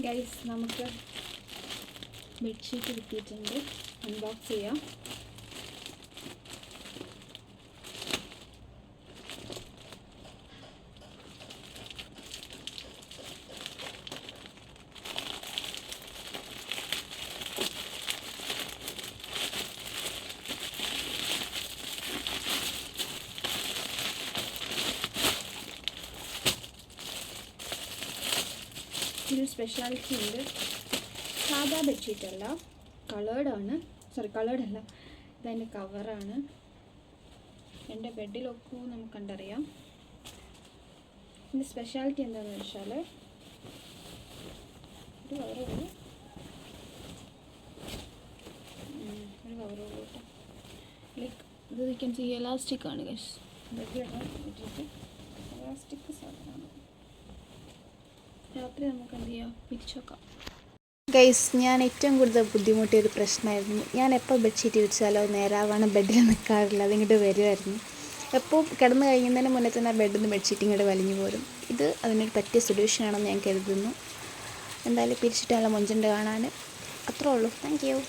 Guys, നമുക്ക് bedsheet കിട്ടിയിട്ടുണ്ട്. Unbox ചെയ്യാം. ഒരു സ്പെഷ്യാലിറ്റി ഉണ്ട്. സാധാ ബെഡ്ഷീറ്റല്ല, കളേർഡാണ്. കളേർഡല്ല, ഇതതിൻ്റെ കവറാണ്. എൻ്റെ ബെഡിലൊക്കെ നമുക്ക് കണ്ടറിയാം. ഇതിൻ്റെ സ്പെഷ്യാലിറ്റി എന്താണെന്ന് വെച്ചാൽ ഒരു കവറുള്ളൂ കേട്ടോ. ലൈക്ക് ഇത് വയ്ക്കാൻ ചെയ്യുക എലാസ്റ്റിക്കാണ് ഗൈസ്. ബെഡിലൊക്കെ ഇട്ടിട്ട് എലാസ്റ്റിക് സാധനമാണ്. രാത്രി നമുക്ക് എന്ത് ചെയ്യാം, പിരിച്ചു വെക്കാം. ഗൈസ്, ഞാൻ ഏറ്റവും കൂടുതൽ ബുദ്ധിമുട്ടിയ ഒരു പ്രശ്നമായിരുന്നു. ഞാൻ എപ്പോൾ ബെഡ്ഷീറ്റ് വിരിച്ചാലോ നേരാവാണ് ബെഡിൽ നിൽക്കാറില്ല. അതിങ്ങോട്ട് വരുമായിരുന്നു. എപ്പോൾ കിടന്ന് കഴിയുന്നതിന് മുന്നേ തന്നെ ബെഡിൽ നിന്ന് ബെഡ്ഷീറ്റ് ഇങ്ങോട്ട് വലിഞ്ഞു പോരും. ഇത് അതിനൊരു പറ്റിയ സൊല്യൂഷനാണെന്ന് ഞാൻ കരുതുന്നു. എന്തായാലും പിരിച്ചിട്ട് നല്ല മൊഞ്ചുണ്ട് കാണാൻ. അത്രേ ഉള്ളൂ. Thank you.